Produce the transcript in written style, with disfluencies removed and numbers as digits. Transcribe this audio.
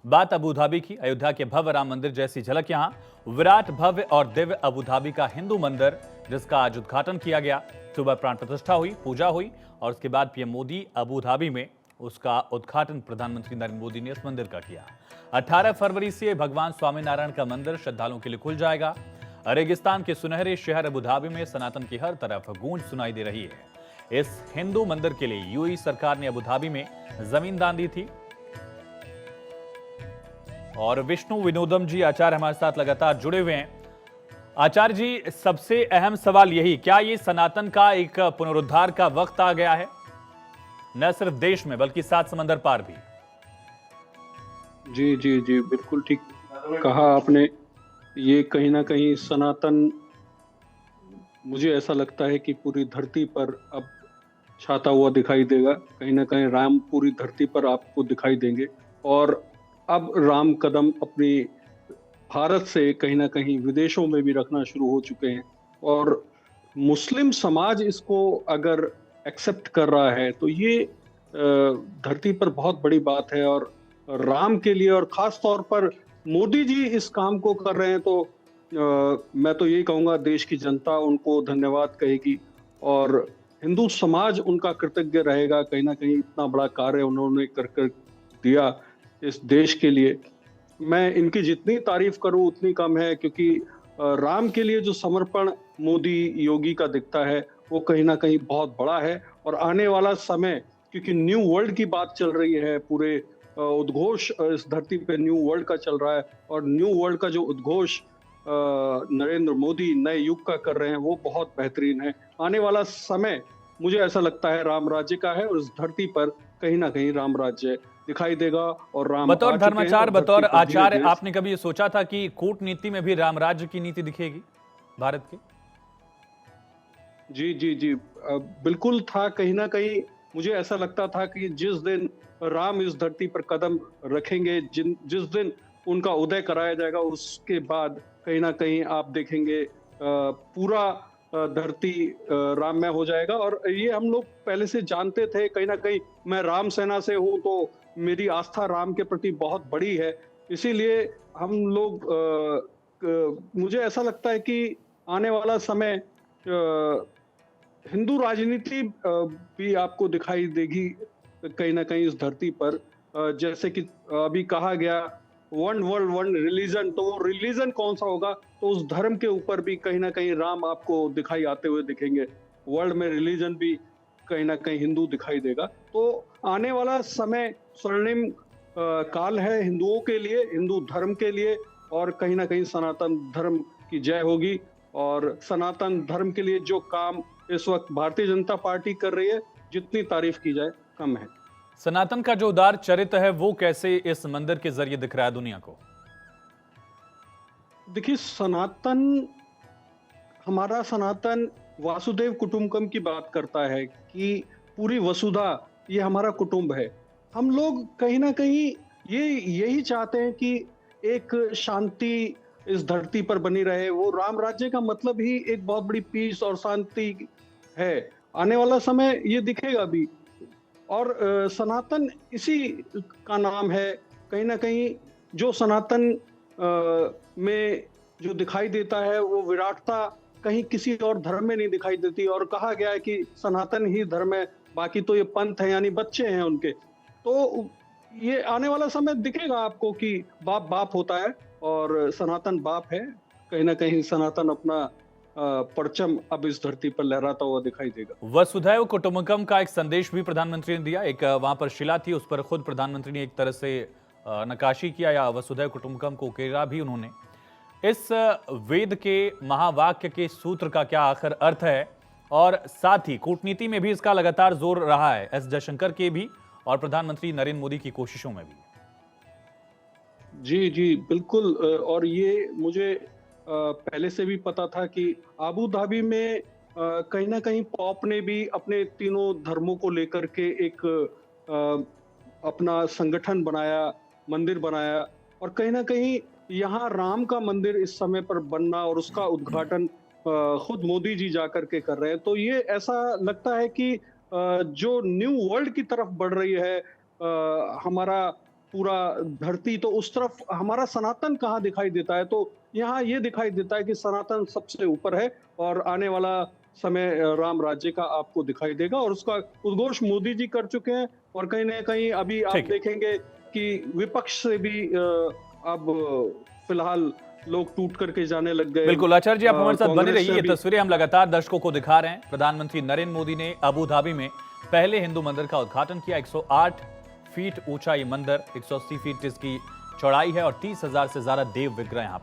बात Abu Dhabi की। अयोध्या के भव्य राम मंदिर जैसी झलक यहां। विराट भव्य और दिव्य अबू धाबी का हिंदू मंदिर, जिसका आज उद्घाटन किया गया। सुबह प्राण प्रतिष्ठा हुई, पूजा हुई और उसके बाद पीएम मोदी अबू धाबी में उसका उद्घाटन प्रधानमंत्री नरेंद्र मोदी ने इस मंदिर का किया। 18 फरवरी से भगवान स्वामीनारायण का मंदिर श्रद्धालुओं के लिए खुल जाएगा। रेगिस्तान के सुनहरे शहर अबू धाबी में सनातन की हर तरफ गूंज सुनाई दे रही है। इस हिंदू मंदिर के लिए यूएई सरकार ने अबू धाबी में जमीन दान दी थी। और विष्णु विनोदम जी आचार्य हमारे साथ लगातार जुड़े हुए हैं। आचार्य जी, सबसे अहम सवाल यही, क्या ये सनातन का एक पुनरुद्धार का वक्त आ गया है, न सिर्फ देश में बल्कि सात समंदर पार भी? जी जी जी, बिल्कुल ठीक कहा आपने। ये कहीं ना कहीं सनातन, मुझे ऐसा लगता है कि पूरी धरती पर अब छाता हुआ दिखाई देगा। कहीं ना कहीं राम पूरी धरती पर आपको दिखाई देंगे। और अब राम कदम अपनी भारत से कहीं ना कहीं विदेशों में भी रखना शुरू हो चुके हैं। और मुस्लिम समाज इसको अगर एक्सेप्ट कर रहा है तो ये धरती पर बहुत बड़ी बात है। और राम के लिए और खास तौर पर मोदी जी इस काम को कर रहे हैं, तो मैं तो यही कहूंगा देश की जनता उनको धन्यवाद कहेगी और हिंदू समाज उनका कृतज्ञ रहेगा। कहीं ना कहीं इतना बड़ा कार्य उन्होंने कर दिया इस देश के लिए। मैं इनकी जितनी तारीफ करूं उतनी कम है, क्योंकि राम के लिए जो समर्पण मोदी योगी का दिखता है वो कहीं ना कहीं बहुत बड़ा है। और आने वाला समय, क्योंकि न्यू वर्ल्ड की बात चल रही है, पूरे उद्घोष इस धरती पे न्यू वर्ल्ड का चल रहा है। और न्यू वर्ल्ड का जो उद्घोष नरेंद्र मोदी नए युग का कर रहे हैं वो बहुत बेहतरीन है। आने वाला समय मुझे ऐसा लगता है राम राज्य का है और इस धरती पर कहीं ना कहीं राम राज्य दिखाई देगा। और राम बतौर आ चुके हैं और धर्माचार्य, धरती बतौर पर धीरे आचार्य, धीरे। आपने कभी ये सोचा था कि कूटनीति में भी रामराज्य की नीति दिखेगी भारत की? जी जी जी, बिल्कुल था। कहीं ना कहीं मुझे ऐसा लगता था कि जिस दिन राम इस धरती पर कदम रखेंगे, जिस दिन उनका उदय कराया जाएगा, उसके बाद कहीं ना कहीं आप देखेंगे पूरा धरती राममय हो जाएगा। और ये हम लोग पहले से जानते थे। कहीं ना कहीं मैं राम सेना से हूँ, तो मेरी आस्था राम के प्रति बहुत बड़ी है। इसीलिए हम लोग मुझे ऐसा लगता है कि आने वाला समय हिंदू राजनीति भी आपको दिखाई देगी कहीं ना कहीं इस धरती पर। जैसे कि अभी कहा गया वन वर्ल्ड वन रिलीजन, तो वो रिलीजन कौन सा होगा, तो उस धर्म के ऊपर भी कहीं ना कहीं राम आपको दिखाई आते हुए दिखेंगे। वर्ल्ड में रिलीजन भी कहीं ना कहीं हिंदू दिखाई देगा। तो आने वाला समय स्वर्णिम काल है हिंदुओं के लिए, हिंदू धर्म के लिए। और कहीं ना कहीं सनातन धर्म की जय होगी। और सनातन धर्म के लिए जो काम इस वक्त भारतीय जनता पार्टी कर रही है, जितनी तारीफ की जाए कम है। सनातन का जो उदार चरित्र है वो कैसे इस मंदिर के जरिए दिख रहा है दुनिया को? देखिए, हमारा सनातन वासुदेव कुटुंबकम की बात करता है कि पूरी वसुधा ये हमारा कुटुंब है। हम लोग कहीं ना कहीं यही चाहते हैं कि एक शांति इस धरती पर बनी रहे। वो राम राज्य का मतलब ही एक बहुत बड़ी पीस और शांति है। आने वाला समय ये दिखेगा भी। और सनातन इसी का नाम है। कहीं ना कहीं जो सनातन में जो दिखाई देता है वो विराटता कहीं किसी और धर्म में नहीं दिखाई देती। और कहा गया है कि सनातन ही धर्म है, बाकी तो ये पंथ है, यानी बच्चे हैं उनके। तो ये आने वाला समय दिखेगा आपको कि बाप बाप होता है और सनातन बाप है। कहीं ना कहीं सनातन अपना परचम अब इस धरती पर लहराता हुआ दिखाई देगा। वसुधैव कुटुंबकम का एक संदेश भी प्रधानमंत्री ने दिया। एक वहां पर शिला थी, उस पर खुद प्रधानमंत्री ने एक तरह से नक्काशी किया या वसुधैव कुटुंबकम को उकेरा भी उन्होंने। इस वेद के महावाक्य के सूत्र का क्या आखिर अर्थ है, और साथ ही कूटनीति में भी इसका लगातार जोर रहा है, एस जयशंकर के भी और प्रधानमंत्री नरेंद्र मोदी की कोशिशों में भी। जी जी, बिल्कुल। और ये मुझे पहले से भी पता था कि आबू धाबी में कहीं ना कहीं पॉप ने भी अपने तीनों धर्मों को लेकर के एक अपना संगठन बनाया, मंदिर बनाया। और कहीं ना कहीं यहाँ राम का मंदिर इस समय पर बनना और उसका उद्घाटन खुद मोदी जी जाकर के कर रहे हैं। तो ये ऐसा लगता है कि जो न्यू वर्ल्ड की तरफ बढ़ रही है हमारा पूरा धरती, तो उस तरफ हमारा सनातन कहाँ दिखाई देता है? तो यहाँ ये दिखाई देता है कि सनातन सबसे ऊपर है और आने वाला समय राम राज्य का आपको दिखाई देगा, और उसका उद्घोष मोदी जी कर चुके हैं। और कहीं ना कहीं अभी आप ठीक है। देखेंगे कि विपक्ष से भी अब फिलहाल लोग टूट करके जाने लग गए। बिल्कुल आचार्य जी, आप हमारे साथ बने कांग्रेस रहिए। से ये भी तस्वीरें हम लगातार दर्शकों को दिखा रहे हैं। प्रधानमंत्री नरेंद्र मोदी ने अबू धाबी में पहले हिंदू मंदिर का उद्घाटन किया। 108 फीट ऊंचा ये मंदिर, 180 फीट इसकी चौड़ाई है और 30,000 से ज्यादा देव विग्रह यहाँ पर।